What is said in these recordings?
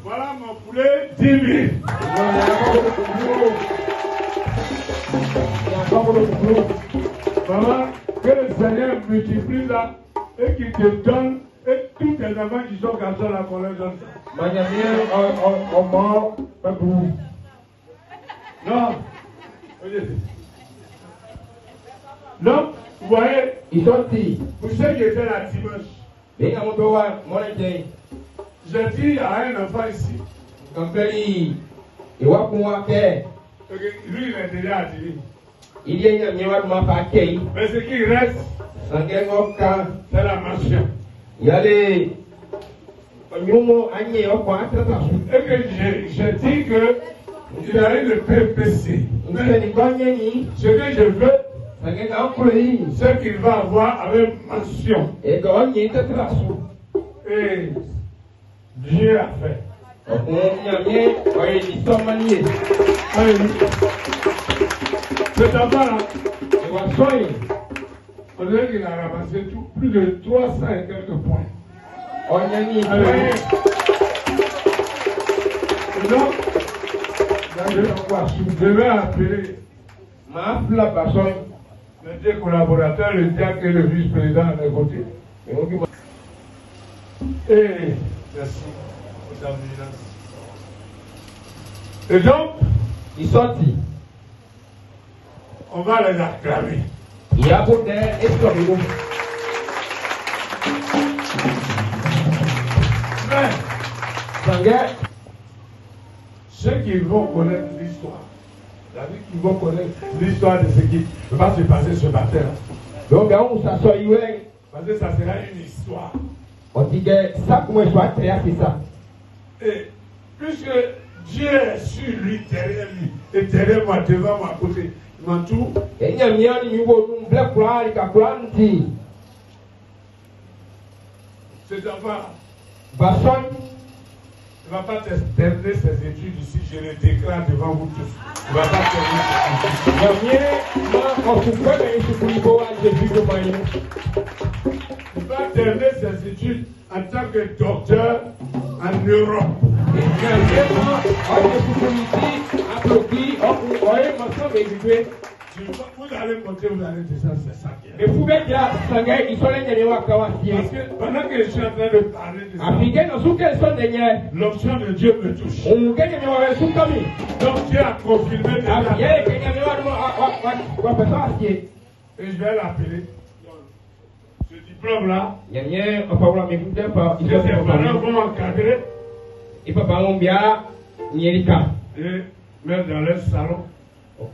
Voilà mon poulet, 10 000. Maman, que le Seigneur multiplie là et qu'il te donne et tous tes enfants qui sont garçons là qu'on leur donne ça. Non. Donc, vous voyez, vous savez que c'est la dimanche. J'ai dit à un enfant ici. Lui, il est déjà attiré. Mais ce qui reste, c'est la mention. Et que j'ai dit que il y a eu le PPC. Mais ce que je veux, c'est qu'il va avoir avec mention. Et Dieu a fait. Cet enfant-là, on dirait qu'il a ramassé plus de 300 et quelques points. Donc, je vais appeler le deux collaborateurs, le diacre et le vice-président à mes côtés. Et merci pour ta vigilance. Et donc, ils sortent. On va les acclamer. Il y a beaucoup de mais, ceux qui vont connaître l'histoire, qui vont connaître l'histoire de ce qui va se passer ce matin. Donc, on s'assoit, parce que ça sera une histoire. On dit que ça, comment il soit créé, c'est ça. Et puisque Dieu est sur lui, derrière lui, et derrière moi, devant moi, à côté, il m'a tout. Cet enfant, il ne va pas terminer ses études ici, je le déclare devant vous tous. Il ne va pas terminer. Il va terminer ses études en tant que docteur en Europe. Vous allez monter, vous allez descendre, c'est ça qui est. Parce que pendant que je suis en train de parler de ça, l'option de Dieu me touche. Donc Dieu a confirmé déjà. Et je vais l'appeler. Ce diplôme-là, ses parents vont encadrer et mettre dans leur salon. Pour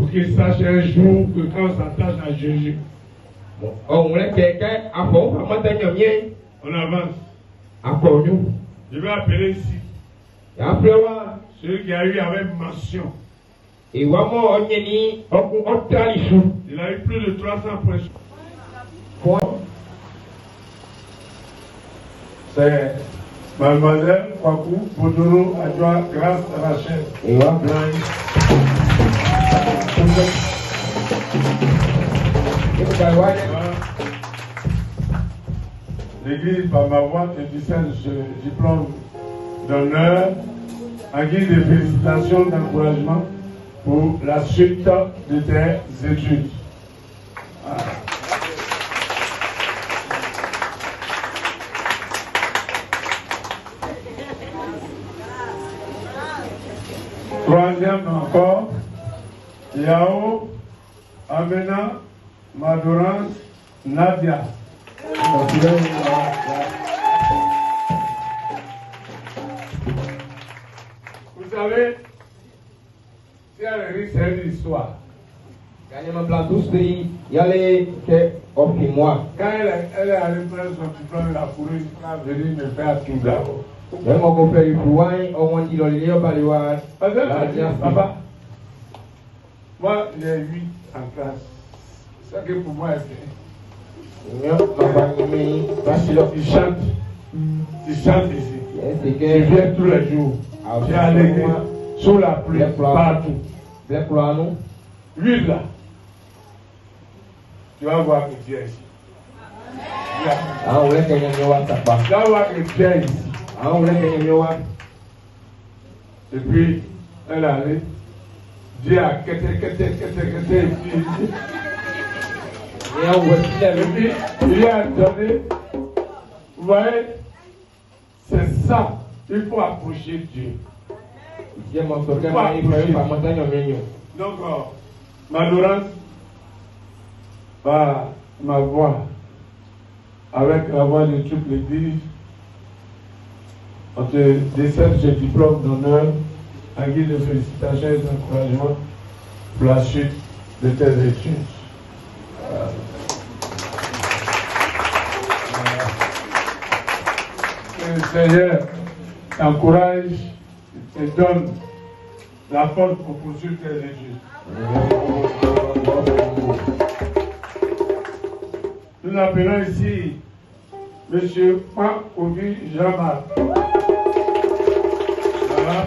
qu'ils sachent un jour que quand on s'attache à Jésus, on avance. Je vais appeler ici celui qui a eu avec mention. Il a eu plus de 300 points. C'est Mademoiselle Kwaku Boudoro Adjoa Grâce Rachel. L'Église, par ma voix, te discerne ce diplôme d'honneur en guise de félicitations, d'encouragement pour la suite de tes études. Troisième encore, Yao, Amena, Madoran, Nadia. Vous savez, c'est une histoire. Quand elle est allée prendre son diplôme, elle a couru, elle a venu me faire tout d'abord. Papa, moi j'ai 8 en classe. C'est ça que pour moi est bien. Il chante ici. Je viens tous les jours. J'ai allé sous la pluie, partout. Lui là, tu vas voir que Dieu est ici. Ah, on l'a gagné à Sapa. Là où elle est bien ici. Ah, on l'a gagné à. Et puis, elle est allée. Dieu a quitté. Et puis, il a donné. Vous voyez, c'est ça. Il faut approcher Dieu. Donc, ma Laurence, par ma voix, avec la voix de toute l'église, on te décerne ce diplôme d'honneur en guise de félicitations et d'encouragement pour la suite de tes études. Que le Seigneur t'encourage et donne la force pour poursuivre tes études. Nous appelons ici M. Pakovi Jamal. Voilà.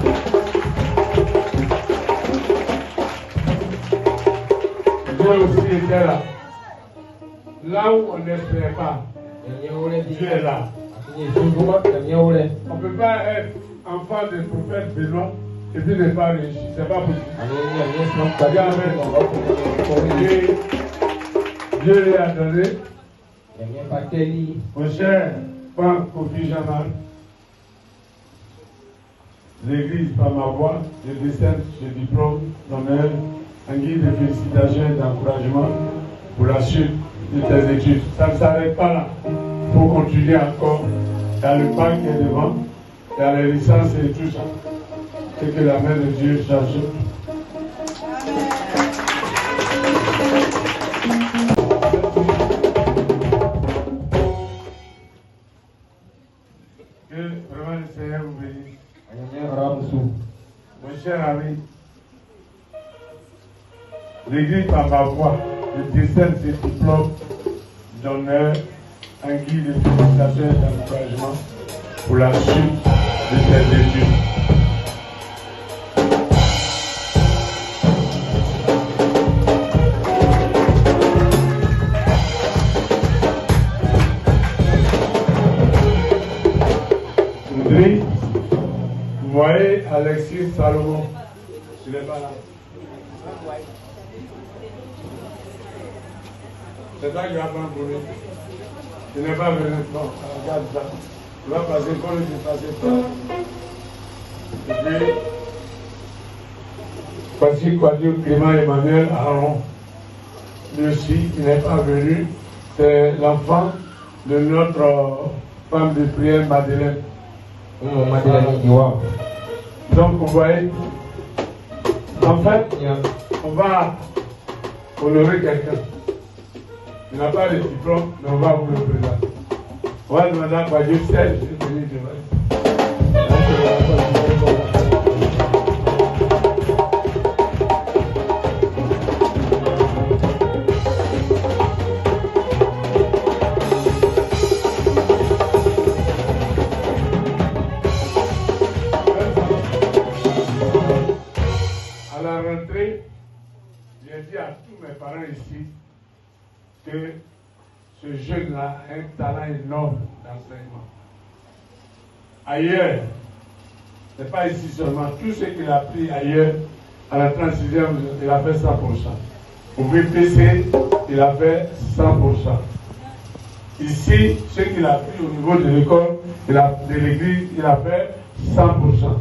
Dieu aussi était là. Là où on n'espère pas, Dieu est là. On ne peut pas être enfant du prophète Benoît et puis ne pas réussir. C'est pas possible. Dieu lui a donné. Mon cher Pakovi Jamal, l'Église, par ma voix, je décerne ce diplôme d'honneur en guise de félicitations et d'encouragement pour la suite de tes études. Ça ne s'arrête pas là. Il faut continuer encore. Il y a le bac qui est devant, il y a les licences et tout ça. Et que la main de Dieu charge. Que vraiment le Seigneur vous bénisse. Mon cher ami, l'Église par ma voix, je décerne ce diplôme d'honneur en guise de félicitations et d'encouragement pour la suite de tes études. Audrey, vous voyez Alexis Salomon, je ne l'ai pas là. C'est ça qu'il va prendre pour lui. Je n'ai pas venu. Non, regarde ça. Il va passer comme il est passé ça. Et puis, voici Quadio Clément Emmanuel Aron. Lui aussi, il n'est pas venu. C'est l'enfant de notre femme de prière Madeleine. Donc, vous voyez, en fait, on va honorer quelqu'un. Il n'a pas de diplôme, mais on va vous le présenter. On va demander à Dieu Serge de venir à la rentrée, j'ai dit à tous mes parents ici que ce jeune-là a un talent énorme d'enseignement. Ailleurs, ce n'est pas ici seulement, tout ce qu'il a appris ailleurs, à la 36e, il a fait 100%. Au BPC, il a fait 100%. Ici, ce qu'il a appris au niveau de l'école, de l'église, il a fait 100%.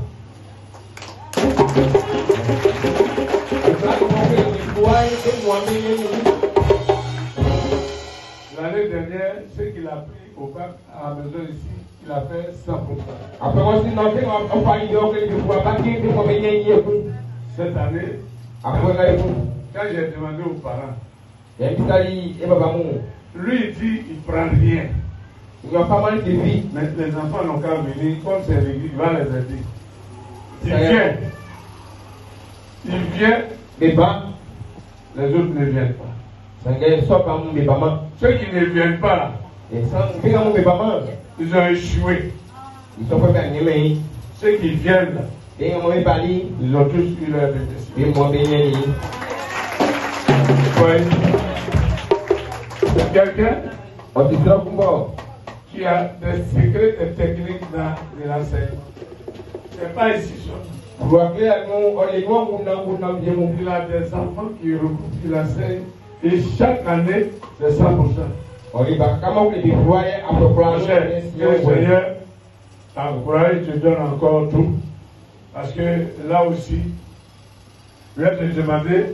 L'année dernière, ce qu'il a pris au bac à la maison ici, il a fait 100%. Cette année, quand j'ai demandé aux parents, lui il dit il ne prend rien. Il y a pas mal de vie. Mais les enfants n'ont qu'à venir, comme c'est l'église, il va les aider. Il vient, les autres ne viennent pas. Ceux qui ne viennent pas, ils ont échoué. Ceux qui viennent, ils ont tous eu leur bénéfice. C'est quelqu'un qui a des secrets et techniques dans l'enseignement. Ce n'est pas ici seulement. Il a des enfants qui enseignent et chaque année, c'est 100%. Que le Seigneur t'encourage, te donne encore tout. Parce que là aussi, je vais te demander